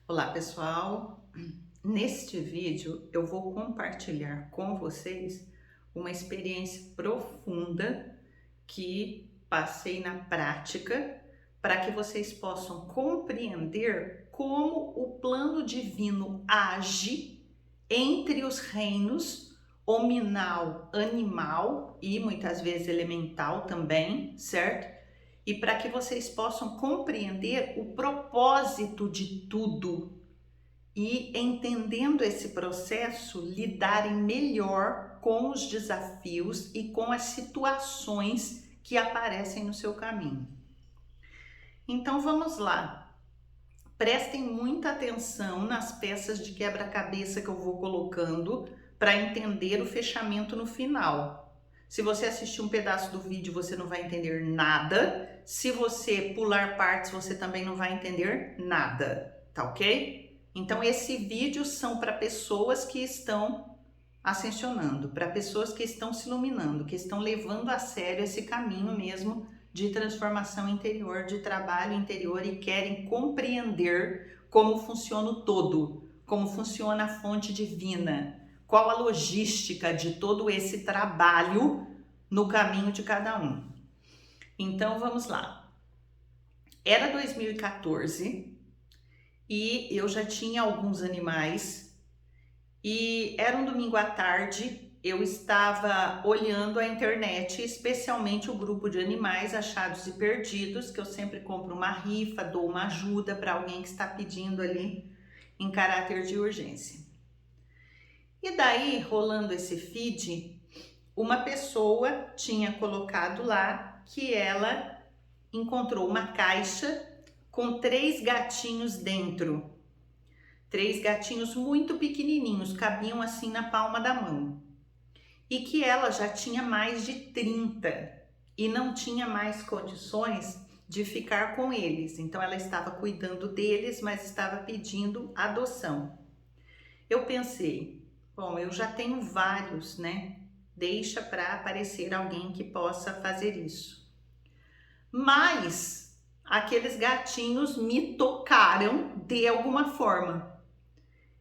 Olá pessoal, neste vídeo eu vou compartilhar com vocês uma experiência profunda que passei na prática para que vocês possam compreender como o plano divino age entre os reinos hominal, animal e muitas vezes elemental também, certo? E para que vocês possam compreender o propósito de tudo e, entendendo esse processo, lidarem melhor com os desafios e com as situações que aparecem no seu caminho. Então vamos lá. Prestem muita atenção nas peças de quebra-cabeça que eu vou colocando para entender o fechamento no final. Se você assistir um pedaço do vídeo, você não vai entender nada. Se você pular partes, você também não vai entender nada, tá ok? Então, esse vídeo são para pessoas que estão ascensionando, para pessoas que estão se iluminando, que estão levando a sério esse caminho mesmo de transformação interior, de trabalho interior e querem compreender como funciona o todo, como funciona a fonte divina, qual a logística de todo esse trabalho no caminho de cada um. Então vamos lá. Era 2014 e eu já tinha alguns animais e era um domingo à tarde. Eu estava olhando a internet, especialmente o grupo de animais achados e perdidos, que eu sempre compro uma rifa, dou uma ajuda para alguém que está pedindo ali em caráter de urgência. E daí, rolando esse feed, uma pessoa tinha colocado lá que ela encontrou uma caixa com 3 gatinhos dentro. 3 gatinhos muito pequenininhos, cabiam assim na palma da mão. E que ela já tinha mais de 30 e não tinha mais condições de ficar com eles. Então ela estava cuidando deles, mas estava pedindo adoção. Eu pensei, bom, eu já tenho vários, né? Deixa para aparecer alguém que possa fazer isso. Mas aqueles gatinhos me tocaram de alguma forma.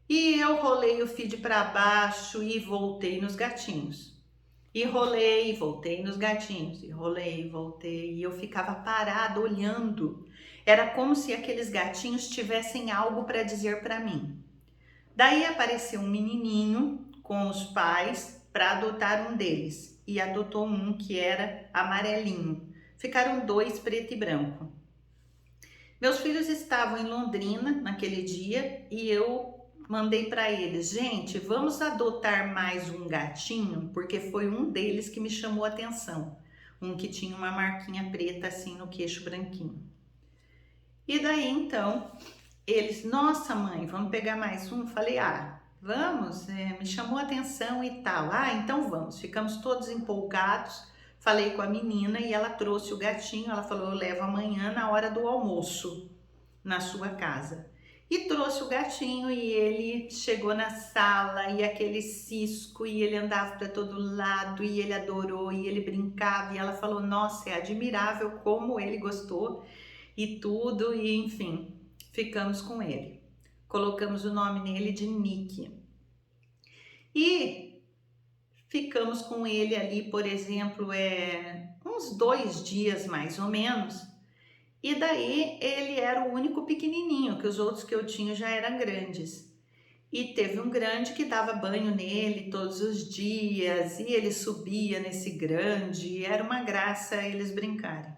E eu rolei o feed para baixo e voltei nos gatinhos. E rolei, voltei nos gatinhos. E rolei, voltei. E eu ficava parada olhando. Era como se aqueles gatinhos tivessem algo para dizer para mim. Daí apareceu um menininho com os pais para adotar um deles. E adotou um que era amarelinho. Ficaram 2 preto e branco. Meus filhos estavam em Londrina naquele dia e eu mandei para eles, gente, vamos adotar mais um gatinho, porque foi um deles que me chamou a atenção, um que tinha uma marquinha preta assim no queixo branquinho. E daí então, eles, nossa mãe, vamos pegar mais um? Falei, vamos, me chamou a atenção e tal. Então vamos, ficamos todos empolgados. Falei com a menina e ela trouxe o gatinho, ela falou, eu levo amanhã na hora do almoço na sua casa. E trouxe o gatinho e ele chegou na sala e aquele cisco e ele andava para todo lado e ele adorou e ele brincava e ela falou, nossa, é admirável como ele gostou e tudo e enfim, ficamos com ele. Colocamos o nome nele de Nick. E ficamos com ele ali, por exemplo, uns 2 dias mais ou menos. E daí ele era o único pequenininho, que os outros que eu tinha já eram grandes. E teve um grande que dava banho nele todos os dias, e ele subia nesse grande, e era uma graça eles brincarem.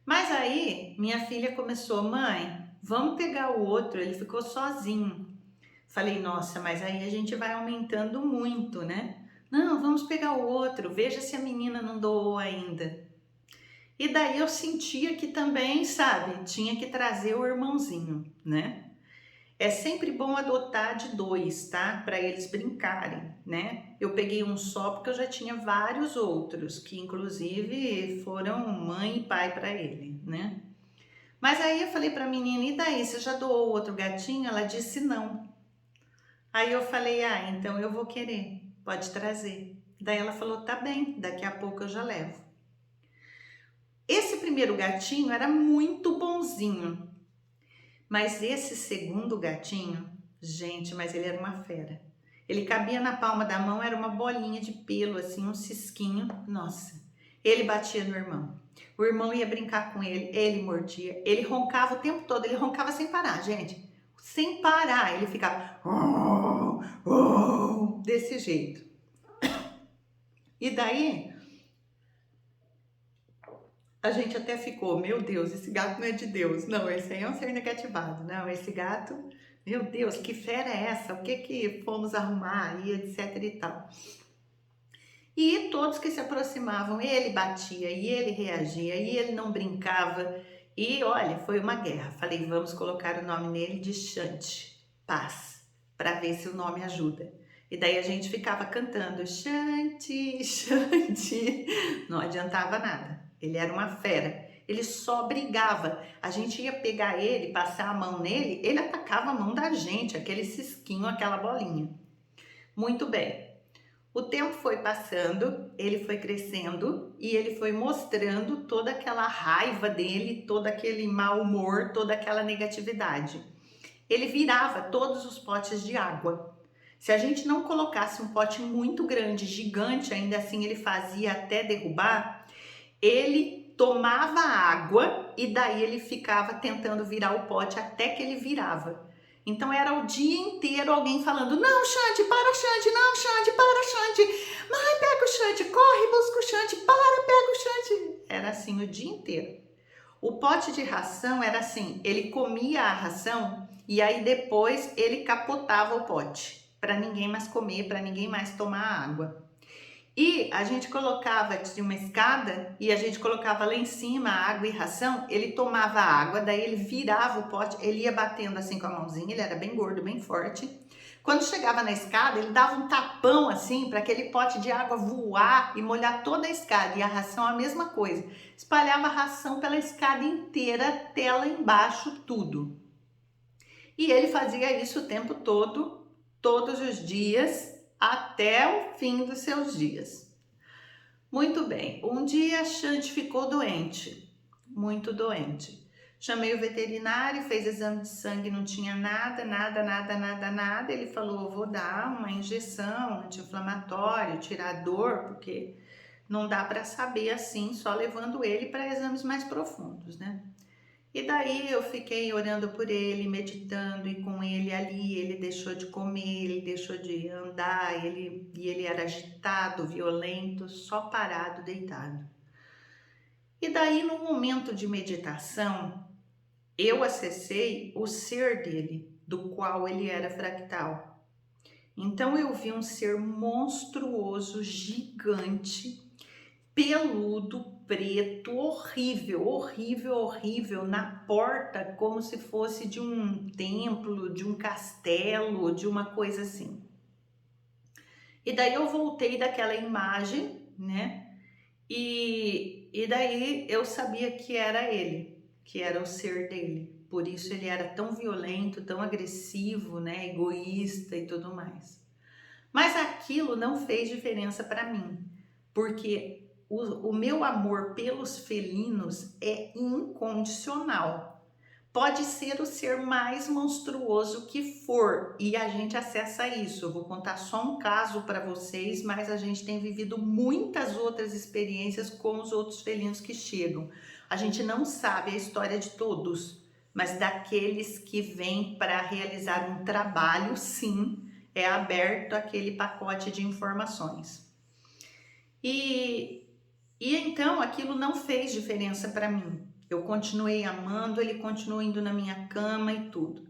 Mas aí minha filha começou, mãe, vamos pegar o outro, ele ficou sozinho. Falei, nossa, mas aí a gente vai aumentando muito, né? Não, vamos pegar o outro, veja se a menina não doou ainda. E daí eu sentia que também, sabe, tinha que trazer o irmãozinho, né? É sempre bom adotar de 2, tá? Para eles brincarem, né? Eu peguei um só porque eu já tinha vários outros, que inclusive foram mãe e pai para ele, né? Mas aí eu falei para a menina, e daí, você já doou outro gatinho? Ela disse não. Aí eu falei, então eu vou querer, pode trazer. Daí ela falou, tá bem, daqui a pouco eu já levo. Esse primeiro gatinho era muito bonzinho, Mas esse segundo gatinho, gente, mas ele era uma fera. Ele cabia na palma da mão, era uma bolinha de pelo, assim, um cisquinho. Nossa, ele batia no irmão. O irmão ia brincar com ele mordia, ele roncava o tempo todo, ele roncava sem parar, gente. Sem parar, ele ficava desse jeito. E daí, a gente até ficou, meu Deus, esse gato não é de Deus. Não, esse aí é um ser negativado. Não, esse gato, meu Deus, que fera é essa? O que fomos arrumar aí, etc e tal. E todos que se aproximavam, ele batia, e ele reagia, e ele não brincava. E olha, foi uma guerra. Falei, vamos colocar o nome nele de Xande, paz, para ver se o nome ajuda. E daí a gente ficava cantando Xande, Xande. Não adiantava nada. Ele era uma fera. Ele só brigava. A gente ia pegar ele, passar a mão nele, ele atacava a mão da gente, aquele cisquinho, aquela bolinha. Muito bem. O tempo foi passando, ele foi crescendo e ele foi mostrando toda aquela raiva dele, todo aquele mau humor, toda aquela negatividade. Ele virava todos os potes de água. Se a gente não colocasse um pote muito grande, gigante, ainda assim ele fazia até derrubar, ele tomava água e daí ele ficava tentando virar o pote até que ele virava. Então era o dia inteiro alguém falando, não, Xande, para, Xande, não, Xande, para, Xande, mãe, pega o Xande, corre, busca o Xande, para, pega o Xande. Era assim o dia inteiro. O pote de ração era assim, ele comia a ração e aí depois ele capotava o pote, para ninguém mais comer, para ninguém mais tomar água. E a gente colocava, tinha uma escada, e a gente colocava lá em cima a água e ração, ele tomava a água, daí ele virava o pote, ele ia batendo assim com a mãozinha, ele era bem gordo, bem forte. Quando chegava na escada, ele dava um tapão assim, para aquele pote de água voar e molhar toda a escada, e a ração a mesma coisa. Espalhava a ração pela escada inteira, até lá embaixo, tudo. E ele fazia isso o tempo todo, todos os dias, até o fim dos seus dias. Muito bem, um dia a Xande ficou doente, muito doente. Chamei o veterinário, fez exame de sangue, não tinha nada. Ele falou, vou dar uma injeção anti-inflamatório, tirar a dor, porque não dá para saber assim, só levando ele para exames mais profundos, né? E daí eu fiquei orando por ele, meditando, e com ele ali, ele deixou de comer, ele deixou de andar, ele era agitado, violento, só parado, deitado. E daí, no momento de meditação, eu acessei o ser dele, do qual ele era fractal. Então eu vi um ser monstruoso, gigante, peludo, preto, horrível, na porta, como se fosse de um templo, de um castelo, de uma coisa assim. E daí eu voltei daquela imagem, né? E daí eu sabia que era ele, que era o ser dele. Por isso ele era tão violento, tão agressivo, né? Egoísta e tudo mais. Mas aquilo não fez diferença para mim, porque o meu amor pelos felinos é incondicional. Pode ser o ser mais monstruoso que for e a gente acessa isso. Eu vou contar só um caso para vocês, mas a gente tem vivido muitas outras experiências com os outros felinos que chegam. A gente não sabe a história de todos, mas daqueles que vêm para realizar um trabalho, sim, é aberto aquele pacote de informações. E então aquilo não fez diferença para mim. Eu continuei amando, ele continuou indo na minha cama e tudo.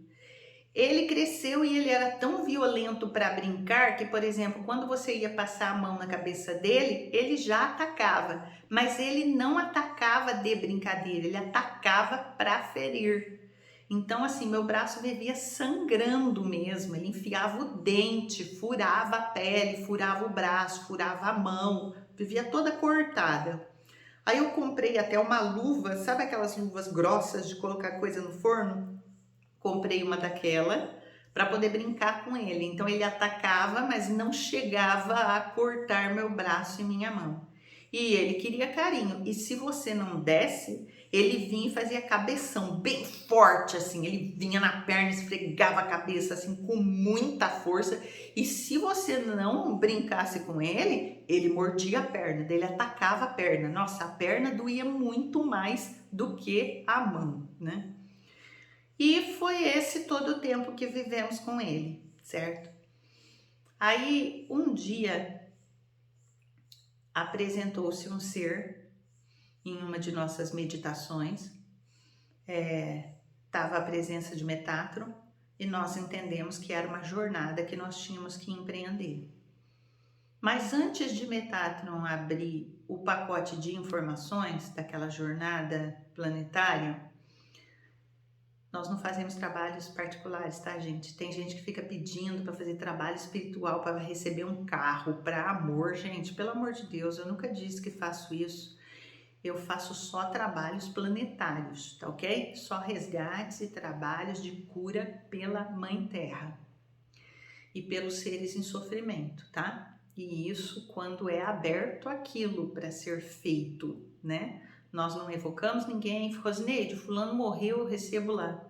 Ele cresceu e ele era tão violento para brincar que, por exemplo, quando você ia passar a mão na cabeça dele, ele já atacava. Mas ele não atacava de brincadeira, ele atacava para ferir. Então, assim, meu braço vivia sangrando mesmo. Ele enfiava o dente, furava a pele, furava o braço, furava a mão, vivia toda cortada. Aí eu comprei até uma luva, sabe aquelas luvas grossas de colocar coisa no forno? Comprei uma daquela para poder brincar com ele. Então ele atacava, mas não chegava a cortar meu braço e minha mão. E ele queria carinho. E se você não desse, ele vinha e fazia cabeção bem forte, assim, ele vinha na perna, esfregava a cabeça, assim, com muita força, e se você não brincasse com ele, ele mordia a perna, ele atacava a perna, nossa, a perna doía muito mais do que a mão, né? E foi esse todo o tempo que vivemos com ele, certo? Aí, um dia, apresentou-se um ser em uma de nossas meditações, estava a presença de Metatron, e nós entendemos que era uma jornada que nós tínhamos que empreender. Mas antes de Metatron abrir o pacote de informações daquela jornada planetária, nós não fazemos trabalhos particulares, tá, gente? Tem gente que fica pedindo para fazer trabalho espiritual, para receber um carro, para amor. Gente, pelo amor de Deus, eu nunca disse que faço isso. Eu faço só trabalhos planetários, tá ok? Só resgates e trabalhos de cura pela Mãe Terra e pelos seres em sofrimento, tá? E isso quando é aberto aquilo para ser feito, né? Nós não evocamos ninguém, Rosineide, fulano morreu, eu recebo lá.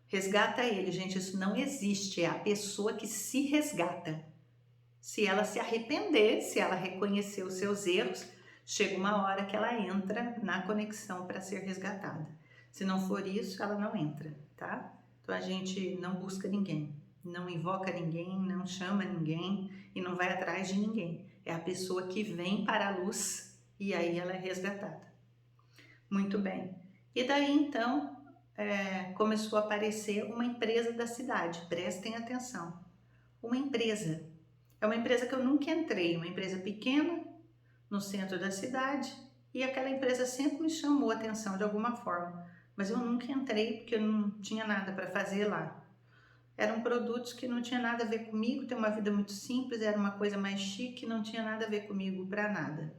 Resgata ele, gente, isso não existe, é a pessoa que se resgata. Se ela se arrepender, se ela reconhecer os seus erros, chega uma hora que ela entra na conexão para ser resgatada. Se não for isso, ela não entra, tá? Então a gente não busca ninguém, não invoca ninguém, não chama ninguém e não vai atrás de ninguém. É a pessoa que vem para a luz e aí ela é resgatada. Muito bem. E daí então começou a aparecer uma empresa da cidade. Prestem atenção. Uma empresa. É uma empresa que eu nunca entrei, uma empresa pequena, no centro da cidade, e aquela empresa sempre me chamou a atenção de alguma forma, mas eu nunca entrei porque eu não tinha nada para fazer lá. Eram produtos que não tinha nada a ver comigo, ter uma vida muito simples, era uma coisa mais chique, não tinha nada a ver comigo para nada.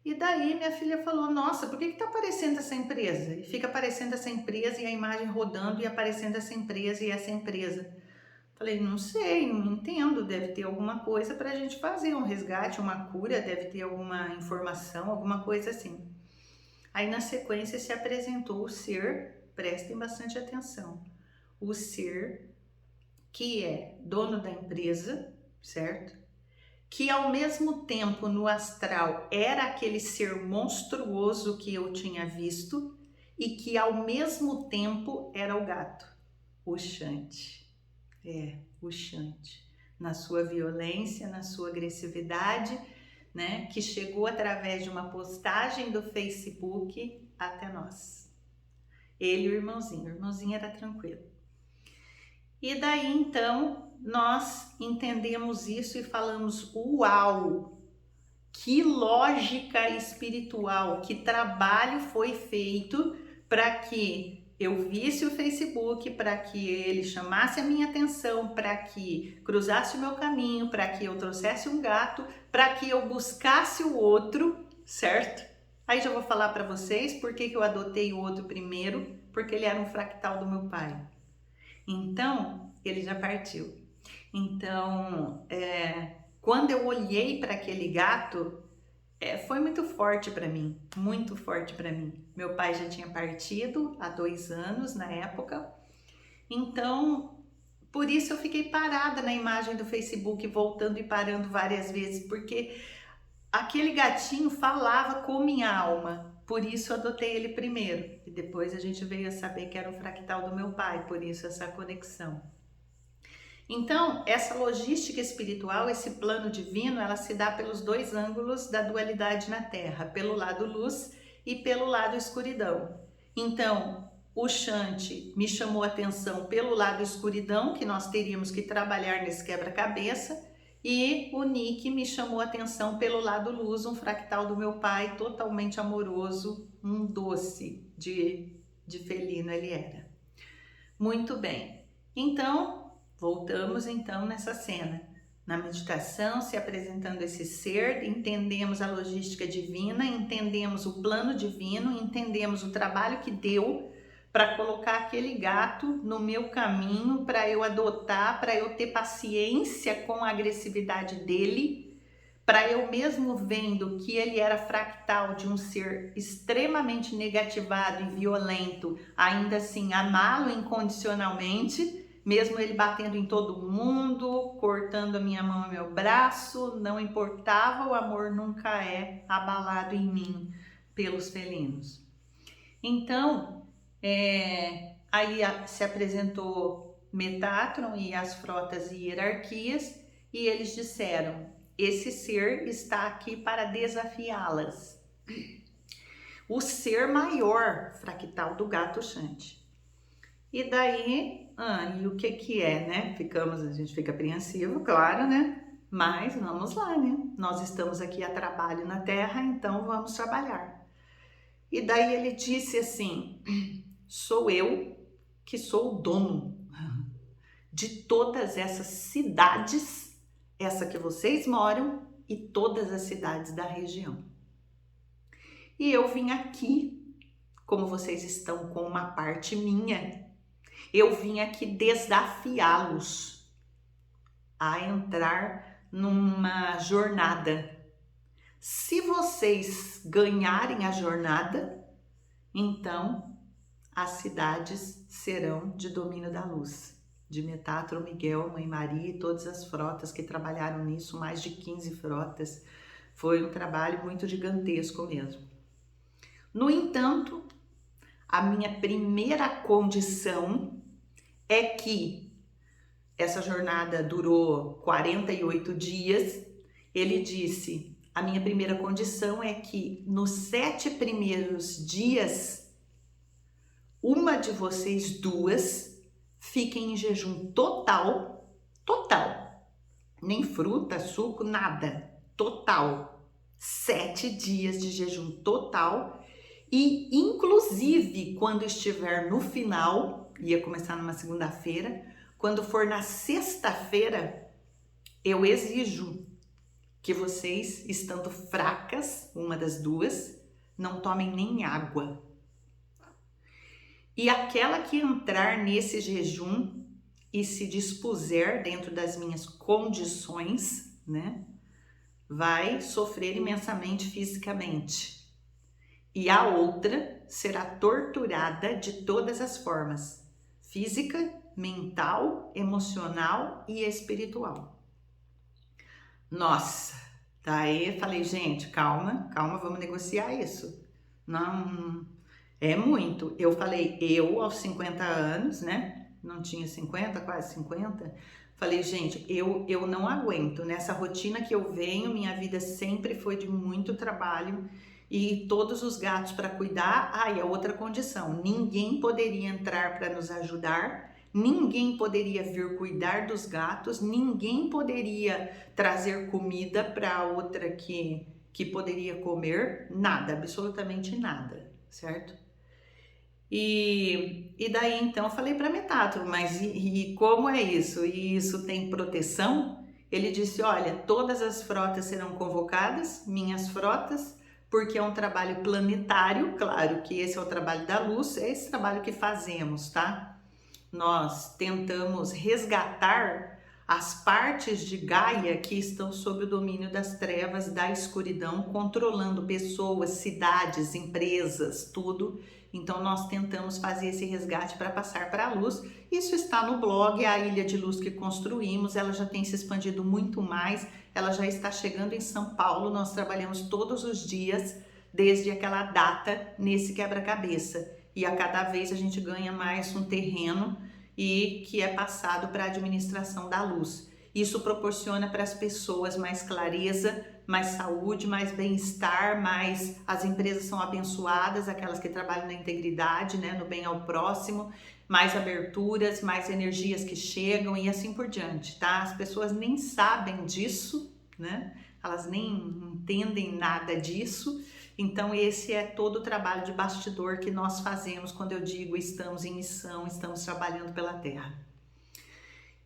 E daí minha filha falou, nossa, por que tá aparecendo essa empresa? E fica aparecendo essa empresa e a imagem rodando e aparecendo essa empresa e essa empresa. Falei, não sei, não entendo, deve ter alguma coisa para a gente fazer, um resgate, uma cura, deve ter alguma informação, alguma coisa assim. Aí na sequência se apresentou o ser, prestem bastante atenção, o ser que é dono da empresa, certo? Que ao mesmo tempo no astral era aquele ser monstruoso que eu tinha visto e que ao mesmo tempo era o gato, o Xante. O Xante, na sua violência, na sua agressividade, né, que chegou através de uma postagem do Facebook até nós. Ele e o irmãozinho era tranquilo. E daí então nós entendemos isso e falamos, uau, que lógica espiritual, que trabalho foi feito para que eu visse o Facebook, para que ele chamasse a minha atenção, para que cruzasse o meu caminho, para que eu trouxesse um gato, para que eu buscasse o outro, certo? Aí já vou falar para vocês por que eu adotei o outro primeiro, porque ele era um fractal do meu pai. Então, ele já partiu. Então, quando eu olhei para aquele gato, foi muito forte para mim, muito forte para mim. Meu pai já tinha partido há 2 anos na época, então por isso eu fiquei parada na imagem do Facebook, voltando e parando várias vezes, porque aquele gatinho falava com minha alma, por isso eu adotei ele primeiro. E depois a gente veio a saber que era um fractal do meu pai, por isso essa conexão. Então, essa logística espiritual, esse plano divino, ela se dá pelos 2 ângulos da dualidade na Terra, pelo lado luz e pelo lado escuridão. Então, o Xante me chamou a atenção pelo lado escuridão, que nós teríamos que trabalhar nesse quebra-cabeça, e o Nick me chamou a atenção pelo lado luz, um fractal do meu pai, totalmente amoroso, um doce de felino ele era. Muito bem. Então, voltamos então nessa cena, na meditação, se apresentando esse ser, entendemos a logística divina, entendemos o plano divino, entendemos o trabalho que deu para colocar aquele gato no meu caminho, para eu adotar, para eu ter paciência com a agressividade dele, para eu mesmo vendo que ele era fractal de um ser extremamente negativado e violento, ainda assim amá-lo incondicionalmente, mesmo ele batendo em todo mundo, cortando a minha mão e meu braço, não importava, o amor nunca é abalado em mim pelos felinos. Então, aí se apresentou Metatron e as frotas e hierarquias, e eles disseram: esse ser está aqui para desafiá-las. O ser maior fractal do gato Shanti. E daí, e o que é, né? A gente fica apreensivo, claro, né? Mas vamos lá, né? Nós estamos aqui a trabalho na Terra, então vamos trabalhar. E daí ele disse assim: sou eu que sou o dono de todas essas cidades, essa que vocês moram e todas as cidades da região. E eu vim aqui, como vocês estão com uma parte minha, eu vim aqui desafiá-los a entrar numa jornada. Se vocês ganharem a jornada, então as cidades serão de domínio da luz. De Metatron, Miguel, Mãe Maria e todas as frotas que trabalharam nisso, mais de 15 frotas. Foi um trabalho muito gigantesco mesmo. No entanto, a minha primeira condição é que essa jornada durou 48 dias. Ele disse: a minha primeira condição é que nos 7 primeiros dias, uma de vocês duas fiquem em jejum total, nem fruta, suco, nada, total, 7 dias de jejum total. E inclusive quando estiver no final, ia começar numa segunda-feira, quando for na sexta-feira, eu exijo que vocês, estando fracas, uma das duas, não tomem nem água. E aquela que entrar nesse jejum e se dispuser dentro das minhas condições, né, vai sofrer imensamente fisicamente. E a outra será torturada de todas as formas, física, mental, emocional e espiritual. Nossa, daí falei, gente, calma, vamos negociar isso. Não, é muito. Eu falei, eu aos 50 anos, né? Não tinha 50, quase 50. Falei, gente, eu não aguento. Nessa rotina que eu venho, minha vida sempre foi de muito trabalho e todos os gatos para cuidar. E a outra condição, ninguém poderia entrar para nos ajudar, ninguém poderia vir cuidar dos gatos, ninguém poderia trazer comida para a outra que poderia comer, nada, absolutamente nada, certo? E daí então eu falei para Metatron, mas e como é isso? E isso tem proteção? Ele disse, olha, todas as frotas serão convocadas, minhas frotas, porque é um trabalho planetário, claro que esse é o trabalho da luz, é esse trabalho que fazemos, tá? Nós tentamos resgatar as partes de Gaia que estão sob o domínio das trevas, da escuridão, controlando pessoas, cidades, empresas, tudo. Então nós tentamos fazer esse resgate para passar para a luz. Isso está no blog, a Ilha de Luz que construímos, ela já tem se expandido muito mais, ela já está chegando em São Paulo, nós trabalhamos todos os dias, desde aquela data, nesse quebra-cabeça. E a cada vez a gente ganha mais um terreno e que é passado para a administração da luz. Isso proporciona para as pessoas mais clareza, mais saúde, mais bem-estar, mais as empresas são abençoadas, aquelas que trabalham na integridade, né, no bem ao próximo, mais aberturas, mais energias que chegam e assim por diante, tá? As pessoas nem sabem disso, né? Elas nem entendem nada disso. Então esse é todo o trabalho de bastidor que nós fazemos quando eu digo estamos em missão, estamos trabalhando pela Terra.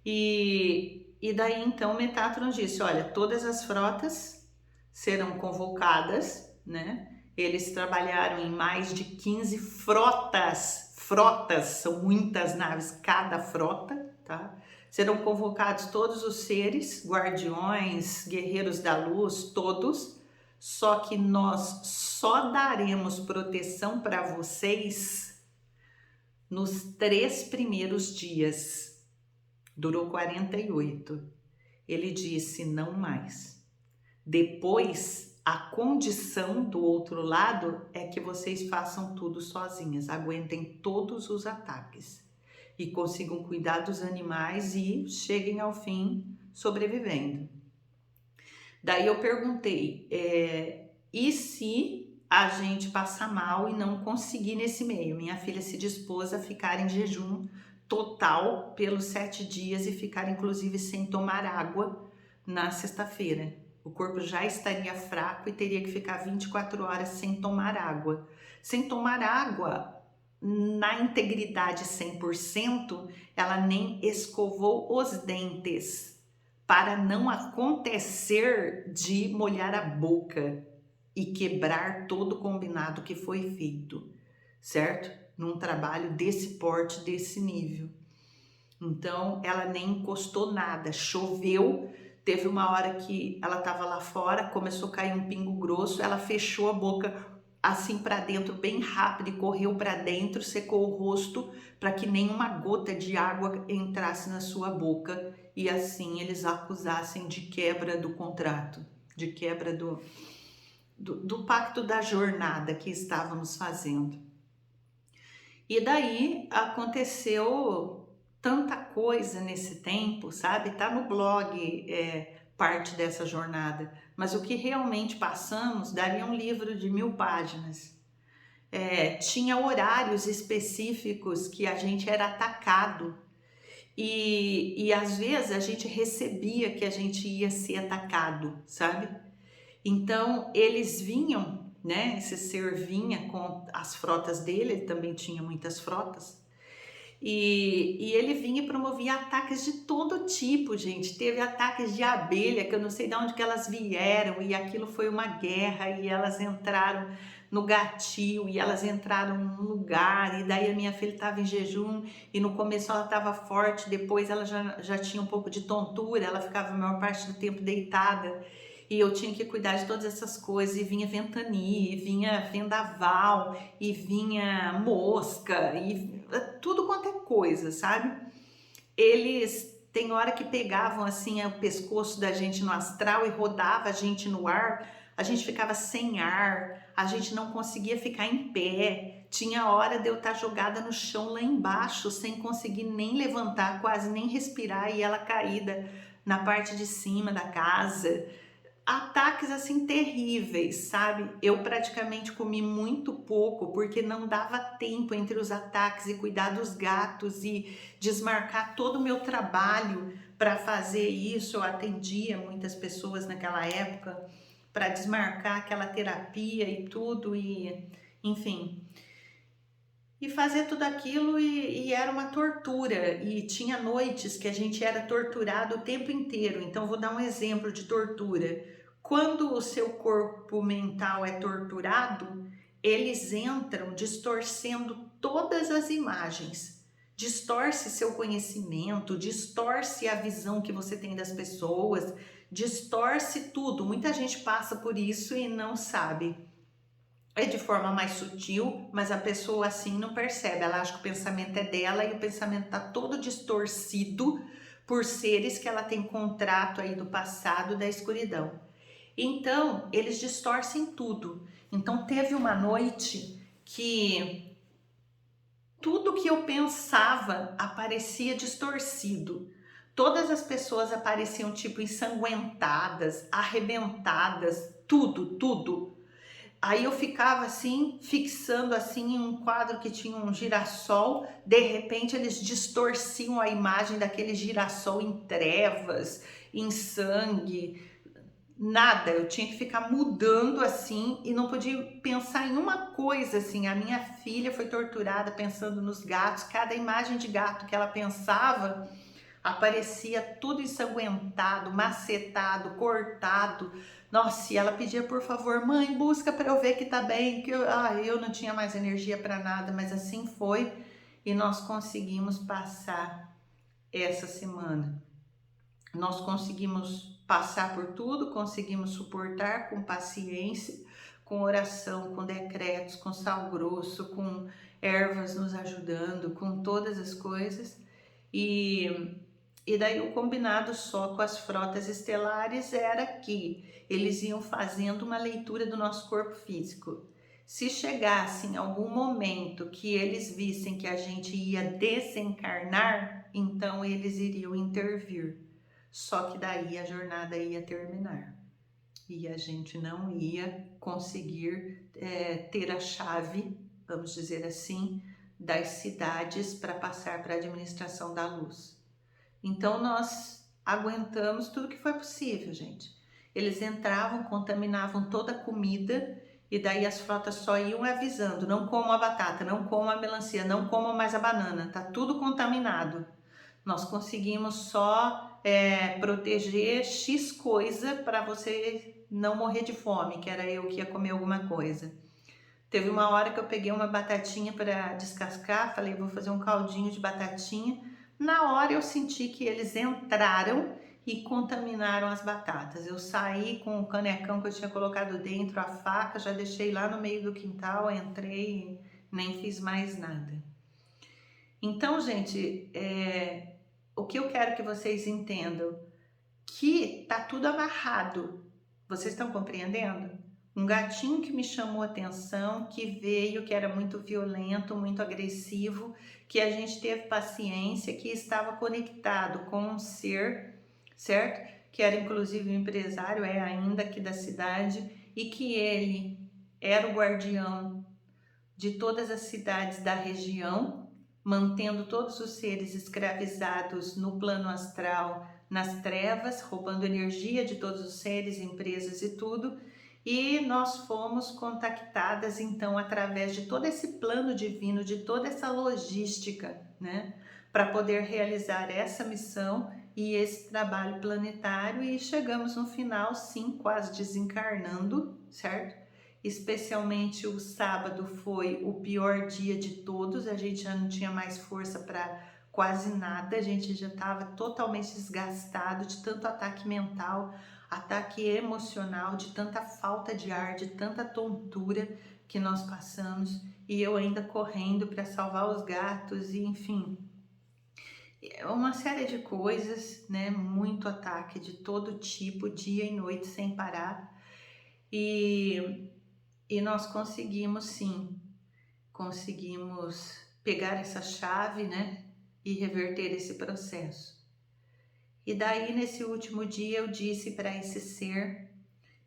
E daí então Metatron disse, olha, todas as frotas serão convocadas, né? Eles trabalharam em mais de 15 frotas, são muitas naves cada frota, tá? Serão convocados todos os seres, guardiões, guerreiros da luz, todos, só que nós só daremos proteção para vocês nos 3 primeiros dias. Durou 48. Ele disse, não mais. Depois, a condição do outro lado é que vocês façam tudo sozinhas, aguentem todos os ataques e consigam cuidar dos animais e cheguem ao fim sobrevivendo. Daí eu perguntei, e se a gente passar mal e não conseguir nesse meio? Minha filha se dispôs a ficar em jejum total pelos 7 dias e ficar inclusive sem tomar água na sexta-feira. O corpo já estaria fraco e teria que ficar 24 horas sem tomar água. Sem tomar água na integridade 100%, ela nem escovou os dentes, para não acontecer de molhar a boca e quebrar todo o combinado que foi feito, certo? Num trabalho desse porte, desse nível. Então, ela nem encostou nada, choveu, teve uma hora que ela estava lá fora, começou a cair um pingo grosso, ela fechou a boca assim para dentro bem rápido e correu para dentro, secou o rosto para que nenhuma gota de água entrasse na sua boca e assim eles acusassem de quebra do contrato, de quebra do pacto da jornada que estávamos fazendo. E daí aconteceu tanta coisa nesse tempo, sabe? Tá no blog parte dessa jornada, mas o que realmente passamos daria um livro de 1000 páginas. Tinha horários específicos que a gente era atacado e às vezes a gente recebia que a gente ia ser atacado, sabe? Então eles vinham, né? Esse ser vinha com as frotas dele, ele também tinha muitas frotas. E ele vinha e promovia ataques de todo tipo, gente. Teve ataques de abelha, que eu não sei de onde que elas vieram, e aquilo foi uma guerra, e elas entraram no gatil, e elas entraram num lugar, e daí a minha filha estava em jejum, e no começo ela estava forte, depois ela já tinha um pouco de tontura, ela ficava a maior parte do tempo deitada, e eu tinha que cuidar de todas essas coisas, e vinha ventania, e vinha vendaval, e vinha mosca, e tudo quanto é coisa, sabe? Eles, tem hora que pegavam assim o pescoço da gente no astral e rodava a gente no ar, a gente ficava sem ar, a gente não conseguia ficar em pé, tinha hora de eu estar jogada no chão lá embaixo, sem conseguir nem levantar, quase nem respirar, e ela caída na parte de cima da casa. Ataques assim terríveis, sabe? Eu praticamente comi muito pouco porque não dava tempo entre os ataques e cuidar dos gatos e desmarcar todo o meu trabalho para fazer isso. Eu atendia muitas pessoas naquela época para desmarcar aquela terapia e tudo, e enfim. E fazer tudo aquilo e era uma tortura, e tinha noites que a gente era torturado o tempo inteiro. Então vou dar um exemplo de tortura. Quando o seu corpo mental é torturado, eles entram distorcendo todas as imagens. Distorce seu conhecimento, distorce a visão que você tem das pessoas, distorce tudo. Muita gente passa por isso e não sabe. É de forma mais sutil, mas a pessoa assim não percebe. Ela acha que o pensamento é dela e o pensamento está todo distorcido por seres que ela tem contrato aí do passado, da escuridão. Então, eles distorcem tudo. Então, teve uma noite que tudo que eu pensava aparecia distorcido. Todas as pessoas apareciam tipo ensanguentadas, arrebentadas, tudo. Aí eu ficava assim, fixando assim em um quadro que tinha um girassol, de repente eles distorciam a imagem daquele girassol em trevas, em sangue. Nada, eu tinha que ficar mudando assim e não podia pensar em uma coisa assim. A minha filha foi torturada pensando nos gatos, cada imagem de gato que ela pensava aparecia tudo ensanguentado, macetado, cortado. Nossa, e ela pedia, por favor, mãe, busca para eu ver que tá bem, que eu não tinha mais energia para nada, mas assim foi e nós conseguimos passar essa semana. Nós conseguimos passar por tudo, conseguimos suportar com paciência, com oração, com decretos, com sal grosso, com ervas nos ajudando, com todas as coisas. E daí o combinado só com as frotas estelares era que eles iam fazendo uma leitura do nosso corpo físico. Se chegasse em algum momento que eles vissem que a gente ia desencarnar, então eles iriam intervir. Só que daí a jornada ia terminar e a gente não ia conseguir ter a chave, vamos dizer assim, das cidades para passar para a administração da luz. Então nós aguentamos tudo que foi possível, gente. Eles entravam, contaminavam toda a comida e daí as frotas só iam avisando: não comam a batata, não comam a melancia, não comam mais a banana, tá tudo contaminado. Nós conseguimos só proteger X coisa para você não morrer de fome, que era eu que ia comer alguma coisa. Teve uma hora que eu peguei uma batatinha para descascar, falei, vou fazer um caldinho de batatinha. Na hora eu senti que eles entraram e contaminaram as batatas. Eu saí com o canecão que eu tinha colocado dentro, a faca, já deixei lá no meio do quintal, entrei e nem fiz mais nada. Então, gente, o que eu quero que vocês entendam, que tá tudo amarrado. Vocês estão compreendendo? Um gatinho que me chamou a atenção, que veio, que era muito violento, muito agressivo, que a gente teve paciência, que estava conectado com um ser, certo? Que era inclusive um empresário, é ainda aqui da cidade, e que ele era o guardião de todas as cidades da região, mantendo todos os seres escravizados no plano astral, nas trevas, roubando energia de todos os seres, empresas e tudo. E nós fomos contactadas então através de todo esse plano divino, de toda essa logística, né, para poder realizar essa missão e esse trabalho planetário, e chegamos no final, sim, quase desencarnando, certo? Especialmente o sábado foi o pior dia de todos, a gente já não tinha mais força para quase nada, a gente já estava totalmente desgastado de tanto ataque mental, ataque emocional, de tanta falta de ar, de tanta tontura que nós passamos, e eu ainda correndo para salvar os gatos, e enfim, uma série de coisas, né? Muito ataque de todo tipo, dia e noite sem parar, e nós conseguimos sim, conseguimos pegar essa chave, né? E reverter esse processo. E daí, nesse último dia, eu disse para esse ser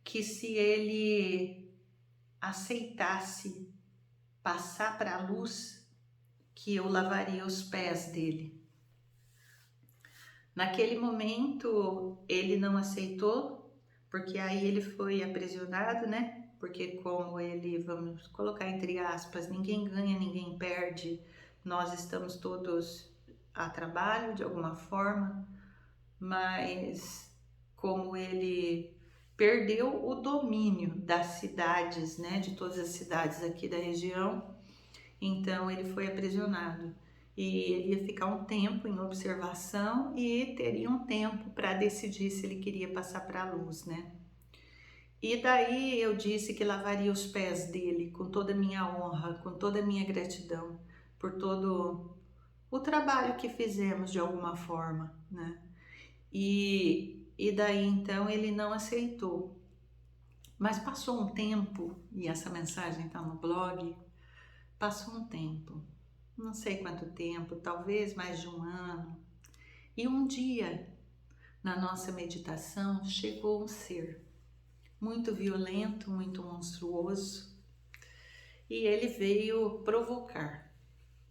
que se ele aceitasse passar para a luz, que eu lavaria os pés dele. Naquele momento, ele não aceitou, porque aí ele foi aprisionado, né? Porque como ele, vamos colocar entre aspas, ninguém ganha, ninguém perde, nós estamos todos a trabalho de alguma forma, mas como ele perdeu o domínio das cidades, né, de todas as cidades aqui da região, então ele foi aprisionado. E ele ia ficar um tempo em observação e teria um tempo para decidir se ele queria passar para a luz, né? E daí eu disse que lavaria os pés dele com toda a minha honra, com toda a minha gratidão por todo o trabalho que fizemos de alguma forma, né? E daí então ele não aceitou. Mas passou um tempo, e essa mensagem está no blog, passou um tempo, não sei quanto tempo, talvez mais de um ano. E um dia, na nossa meditação, chegou um ser muito violento, muito monstruoso, e ele veio provocar.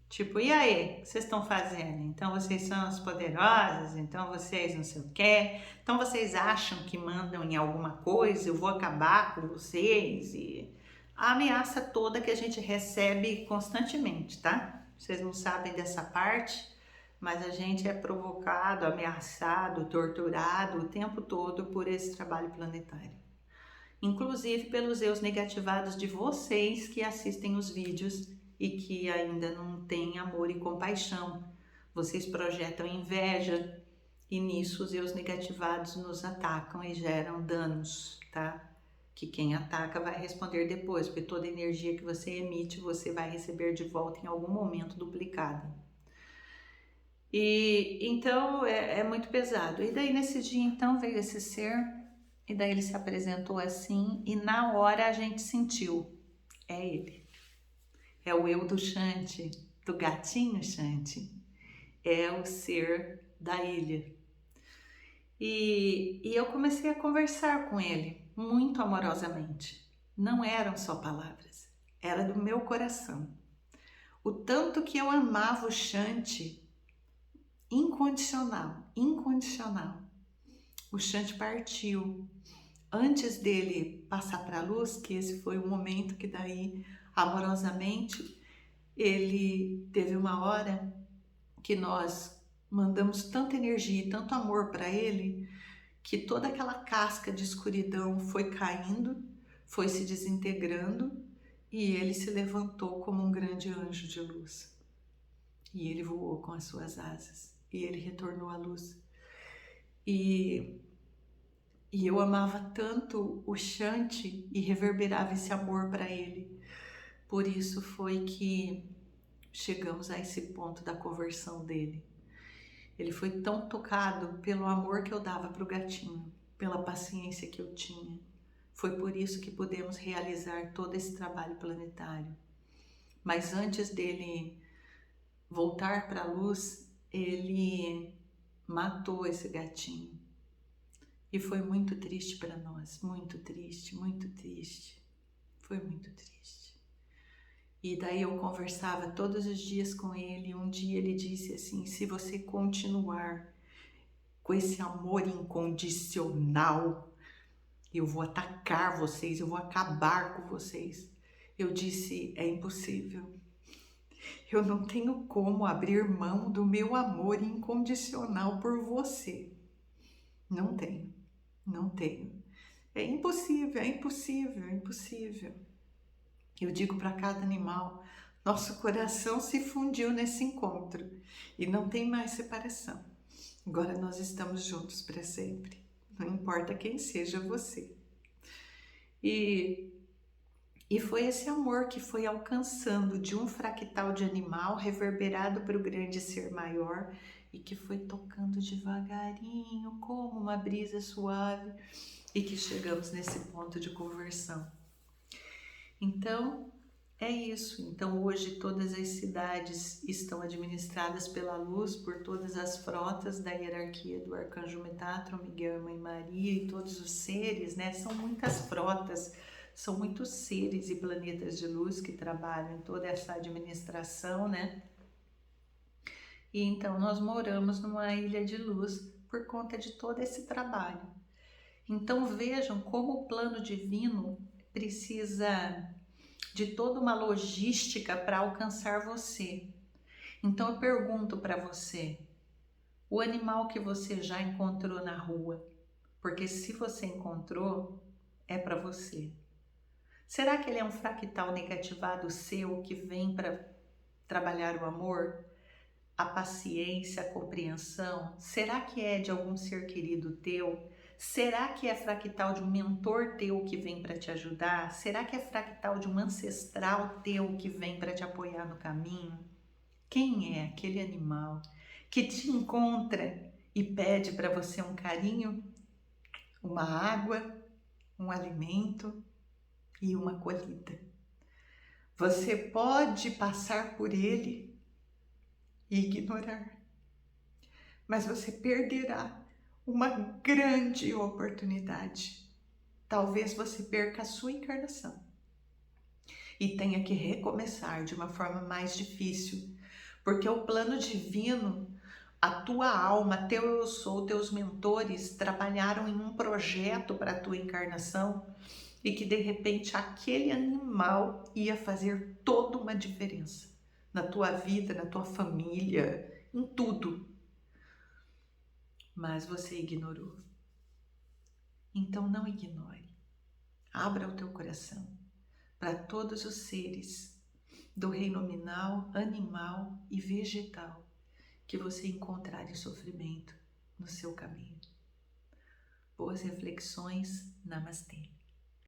Tipo, e aí, o que vocês estão fazendo? Então vocês são as poderosas, então vocês não sei o quê, então vocês acham que mandam em alguma coisa, eu vou acabar com vocês, e a ameaça toda que a gente recebe constantemente, tá? Vocês não sabem dessa parte, mas a gente é provocado, ameaçado, torturado o tempo todo por esse trabalho planetário. Inclusive pelos eus negativados de vocês que assistem os vídeos e que ainda não têm amor e compaixão. vocês projetam inveja e nisso os eus negativados nos atacam e geram danos, tá? Que quem ataca vai responder depois, porque toda energia que você emite, você vai receber de volta em algum momento duplicada. E então é muito pesado. E daí nesse dia então veio esse ser, e daí ele se apresentou assim, e na hora a gente sentiu, é ele. É o eu do Shanti, do gatinho Shanti. É o ser da ilha. E eu comecei a conversar com ele muito amorosamente. Não eram só palavras, era do meu coração. O tanto que eu amava o Shanti, incondicional, incondicional. O Shanti partiu. Antes dele passar para a luz, que esse foi o momento que daí, amorosamente, ele teve uma hora que nós mandamos tanta energia e tanto amor para ele, que toda aquela casca de escuridão foi caindo, foi se desintegrando e ele se levantou como um grande anjo de luz. E ele voou com as suas asas e ele retornou à luz. E eu amava tanto o Shanti e reverberava esse amor para ele. Por isso foi que chegamos a esse ponto da conversão dele. Ele foi tão tocado pelo amor que eu dava para o gatinho, pela paciência que eu tinha. Foi por isso que pudemos realizar todo esse trabalho planetário. Mas antes dele voltar para a luz, ele matou esse gatinho. E foi muito triste para nós, muito triste, muito triste. Foi muito triste. E daí eu conversava todos os dias com ele. Um dia ele disse assim: se você continuar com esse amor incondicional, eu vou atacar vocês, eu vou acabar com vocês. Eu disse: é impossível. Eu não tenho como abrir mão do meu amor incondicional por você. Não tenho, não tenho. É impossível, é impossível, é impossível. Eu digo para cada animal, nosso coração se fundiu nesse encontro e não tem mais separação. Agora nós estamos juntos para sempre, não importa quem seja você. E foi esse amor que foi alcançando de um fractal de animal, reverberado para o grande ser maior e que foi tocando devagarinho, como uma brisa suave, e que chegamos nesse ponto de conversão. Então, é isso. Então, hoje todas as cidades estão administradas pela luz por todas as frotas da hierarquia do Arcanjo Metatron, Miguel e Mãe Maria e todos os seres, né? São muitas frotas, são muitos seres e planetas de luz que trabalham em toda essa administração, né? E então nós moramos numa ilha de luz por conta de todo esse trabalho. Então vejam como o plano divino precisa de toda uma logística para alcançar você. Então eu pergunto para você, o animal que você já encontrou na rua, porque se você encontrou, é para você. Será que ele é um fractal negativado seu que vem para trabalhar o amor, a paciência, a compreensão? Será que é de algum ser querido teu? Será que é fractal de um mentor teu que vem para te ajudar? Será que é fractal de um ancestral teu que vem para te apoiar no caminho? Quem é aquele animal que te encontra e pede para você um carinho, uma água, um alimento e uma acolhida? Você pode passar por ele e ignorar, mas você perderá uma grande oportunidade. Talvez você perca a sua encarnação e tenha que recomeçar de uma forma mais difícil, porque o plano divino, a tua alma, teu eu sou, teus mentores trabalharam em um projeto para a tua encarnação e que de repente aquele animal ia fazer toda uma diferença na tua vida, na tua família, em tudo. Mas você ignorou. Então não ignore. Abra o teu coração para todos os seres do reino nominal, animal e vegetal que você encontrar de sofrimento no seu caminho. Boas reflexões. Namastê.